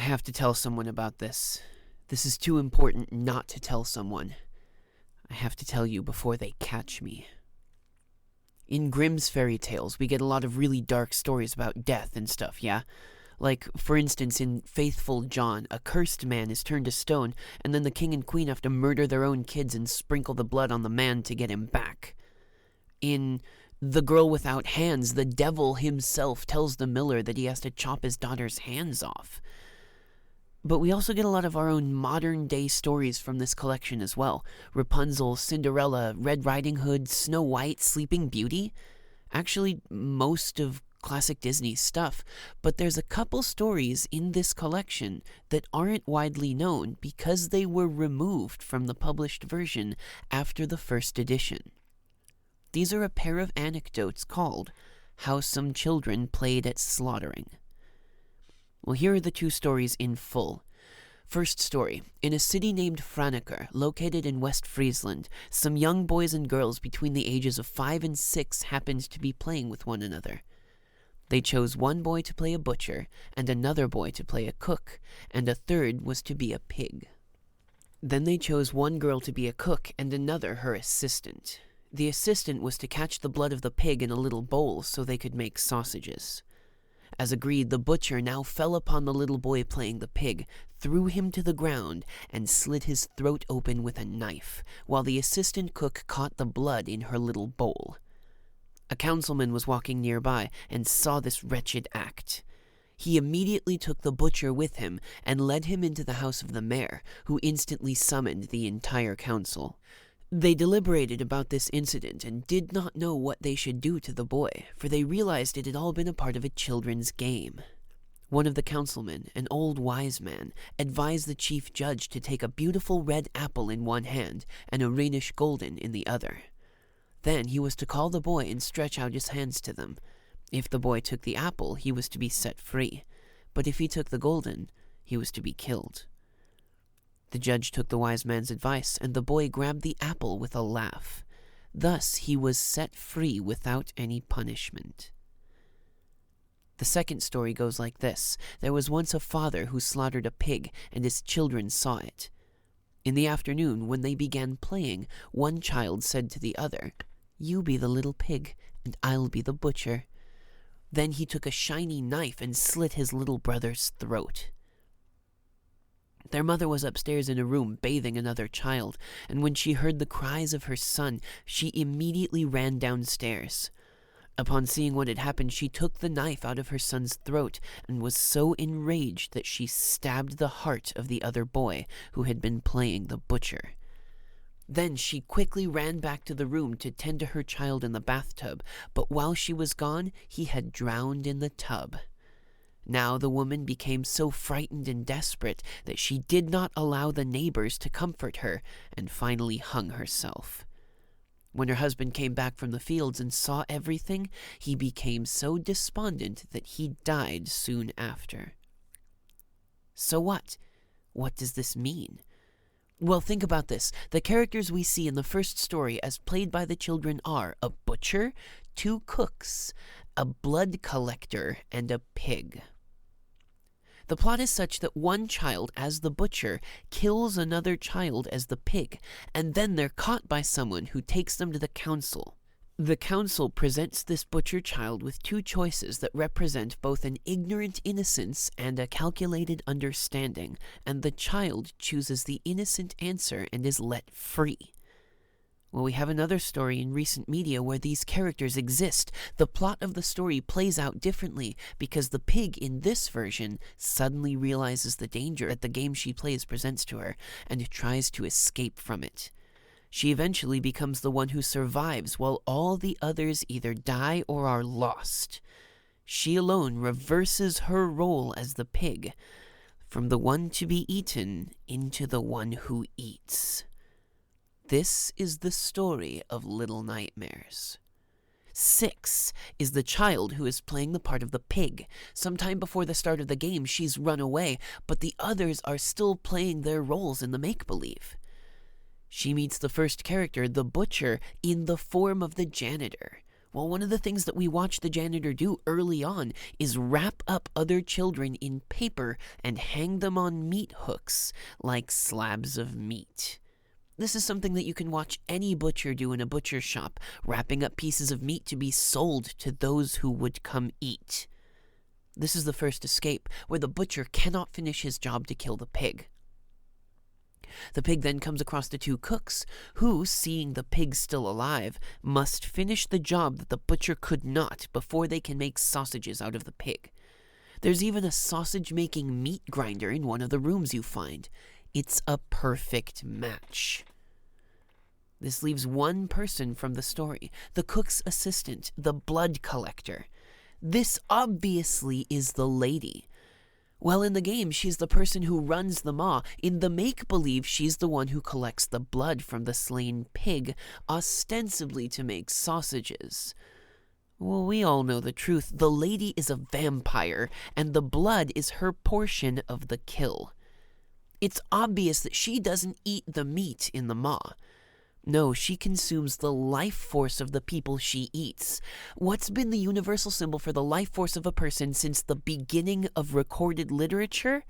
have to tell someone about this. This is too important not to tell someone. I have to tell you before they catch me. In Grimm's fairy tales, we get a lot of really dark stories about death and stuff, yeah? Like, for instance, in Faithful John, a cursed man is turned to stone, and then the king and queen have to murder their own kids and sprinkle the blood on the man to get him back. In The Girl Without Hands, the devil himself tells the miller that he has to chop his daughter's hands off. But we also get a lot of our own modern-day stories from this collection as well. Rapunzel, Cinderella, Red Riding Hood, Snow White, Sleeping Beauty. Actually, most of classic Disney stuff. But there's a couple stories in this collection that aren't widely known because they were removed from the published version after the first edition. These are a pair of anecdotes called How Some Children Played at Slaughtering. Well, here are the two stories in full. First story. In a city named Franeker, located in West Friesland, some young boys and girls between the ages of 5 and 6 happened to be playing with one another. They chose one boy to play a butcher, and another boy to play a cook, and a third was to be a pig. Then they chose one girl to be a cook, and another her assistant. The assistant was to catch the blood of the pig in a little bowl so they could make sausages. As agreed, the butcher now fell upon the little boy playing the pig, threw him to the ground, and slit his throat open with a knife, while the assistant cook caught the blood in her little bowl. A councilman was walking nearby and saw this wretched act. He immediately took the butcher with him and led him into the house of the mayor, who instantly summoned the entire council. They deliberated about this incident and did not know what they should do to the boy, for they realized it had all been a part of a children's game. One of the councilmen, an old wise man, advised the chief judge to take a beautiful red apple in one hand and a Rhenish golden in the other. Then he was to call the boy and stretch out his hands to them. If the boy took the apple, he was to be set free, but if he took the golden, he was to be killed. The judge took the wise man's advice, and the boy grabbed the apple with a laugh. Thus he was set free without any punishment. The second story goes like this. There was once a father who slaughtered a pig, and his children saw it. In the afternoon, when they began playing, one child said to the other, "You be the little pig, and I'll be the butcher." Then he took a shiny knife and slit his little brother's throat. Their mother was upstairs in a room bathing another child, and when she heard the cries of her son, she immediately ran downstairs. Upon seeing what had happened, she took the knife out of her son's throat and was so enraged that she stabbed the heart of the other boy who had been playing the butcher. Then she quickly ran back to the room to tend to her child in the bathtub, but while she was gone, he had drowned in the tub. Now the woman became so frightened and desperate that she did not allow the neighbors to comfort her and finally hung herself. When her husband came back from the fields and saw everything, he became so despondent that he died soon after. So what? What does this mean? Well, think about this. The characters we see in the first story as played by the children are a butcher, 2 cooks, a blood collector, and a pig. The plot is such that one child, as the butcher, kills another child as the pig, and then they're caught by someone who takes them to the council. The council presents this butcher child with 2 choices that represent both an ignorant innocence and a calculated understanding, and the child chooses the innocent answer and is let free. Well, we have another story in recent media where these characters exist. The plot of the story plays out differently because the pig in this version suddenly realizes the danger that the game she plays presents to her and tries to escape from it. She eventually becomes the one who survives while all the others either die or are lost. She alone reverses her role as the pig, from the one to be eaten into the one who eats. This is the story of Little Nightmares. 6 is the child who is playing the part of the pig. Sometime before the start of the game, she's run away, but the others are still playing their roles in the make-believe. She meets the first character, the butcher, in the form of the janitor. Well, one of the things that we watch the janitor do early on is wrap up other children in paper and hang them on meat hooks like slabs of meat. This is something that you can watch any butcher do in a butcher shop, wrapping up pieces of meat to be sold to those who would come eat. This is the first escape, where the butcher cannot finish his job to kill the pig. The pig then comes across the two cooks, who, seeing the pig still alive, must finish the job that the butcher could not before they can make sausages out of the pig. There's even a sausage-making meat grinder in one of the rooms you find. It's a perfect match. This leaves one person from the story, the cook's assistant, the blood collector. This obviously is the lady. Well, in the game, she's the person who runs the maw. In the make-believe, she's the one who collects the blood from the slain pig, ostensibly to make sausages. Well, we all know the truth. The lady is a vampire, and the blood is her portion of the kill. It's obvious that she doesn't eat the meat in the maw. No, she consumes the life force of the people she eats. What's been the universal symbol for the life force of a person since the beginning of recorded literature?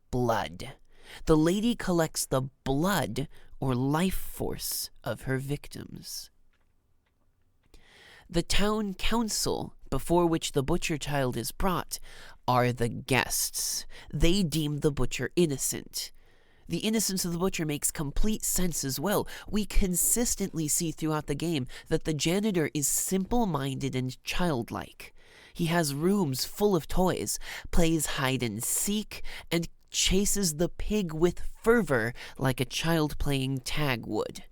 Blood. The lady collects the blood or life force of her victims. The town council, before which the butcher child is brought, are the guests. They deem the butcher innocent. The innocence of the butcher makes complete sense as well. We consistently see throughout the game that the janitor is simple-minded and childlike. He has rooms full of toys, plays hide-and-seek, and chases the pig with fervor like a child playing tag would.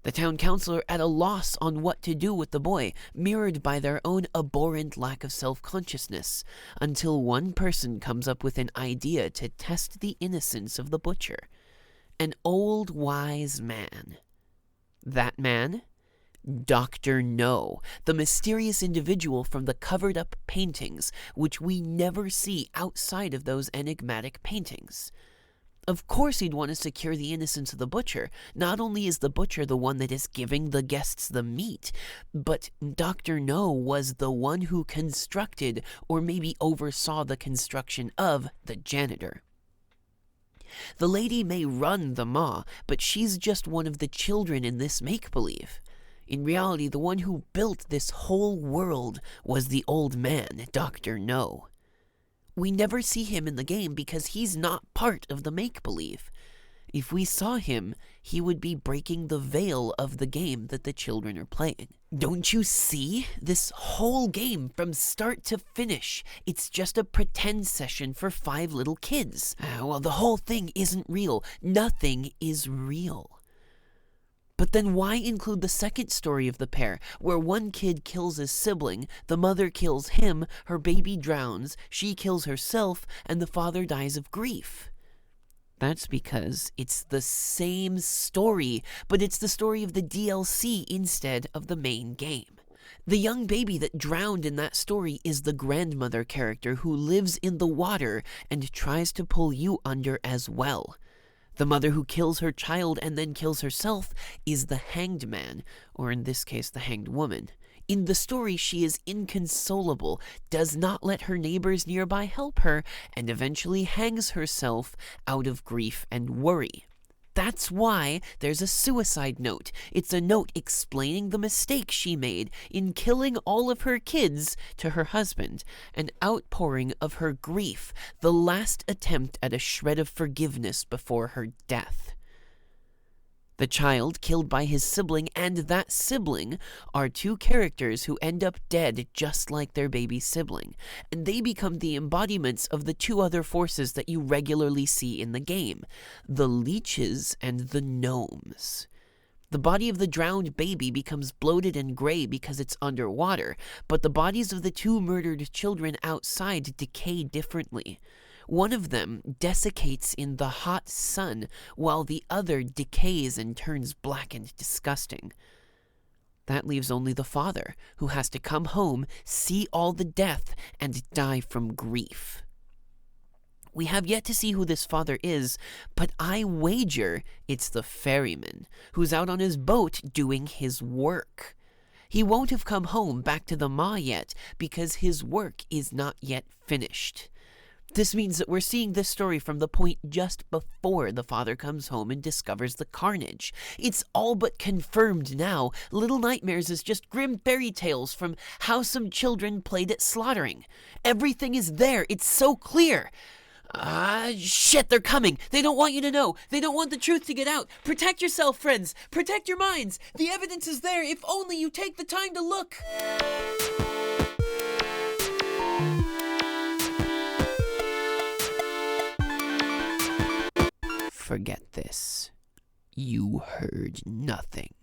The town council are at a loss on what to do with the boy, mirrored by their own abhorrent lack of self-consciousness, until one person comes up with an idea to test the innocence of the butcher. An old wise man. That man? Dr. No, the mysterious individual from the covered-up paintings, which we never see outside of those enigmatic paintings. Of course he'd want to secure the innocence of the butcher. Not only is the butcher the one that is giving the guests the meat, but Dr. No was the one who constructed, or maybe oversaw the construction of, the janitor. The lady may run the maw, but she's just one of the children in this make-believe. In reality, the one who built this whole world was the old man, Dr. No. We never see him in the game because he's not part of the make-believe. If we saw him, he would be breaking the veil of the game that the children are playing. Don't you see? This whole game, from start to finish, it's just a pretend session for 5 little kids. Well, the whole thing isn't real. Nothing is real. But then why include the second story of the pair, where one kid kills his sibling, the mother kills him, her baby drowns, she kills herself, and the father dies of grief? That's because it's the same story, but it's the story of the DLC instead of the main game. The young baby that drowned in that story is the grandmother character who lives in the water and tries to pull you under as well. The mother who kills her child and then kills herself is the hanged man, or in this case, the hanged woman. In the story, she is inconsolable, does not let her neighbors nearby help her, and eventually hangs herself out of grief and worry. That's why there's a suicide note. It's a note explaining the mistake she made in killing all of her kids to her husband, an outpouring of her grief, the last attempt at a shred of forgiveness before her death. The child killed by his sibling and that sibling are two characters who end up dead just like their baby sibling, and they become the embodiments of the two other forces that you regularly see in the game, the leeches and the gnomes. The body of the drowned baby becomes bloated and gray because it's underwater, but the bodies of the two murdered children outside decay differently. One of them desiccates in the hot sun, while the other decays and turns black and disgusting. That leaves only the father, who has to come home, see all the death, and die from grief. We have yet to see who this father is, but I wager it's the ferryman, who's out on his boat doing his work. He won't have come home back to the Ma yet because his work is not yet finished. This means that we're seeing this story from the point just before the father comes home and discovers the carnage. It's all but confirmed now. Little Nightmares is just grim fairy tales from how some children played at slaughtering. Everything is there. It's so clear. Shit, they're coming. They don't want you to know. They don't want the truth to get out. Protect yourself, friends. Protect your minds. The evidence is there if only you take the time to look. Forget this. You heard nothing.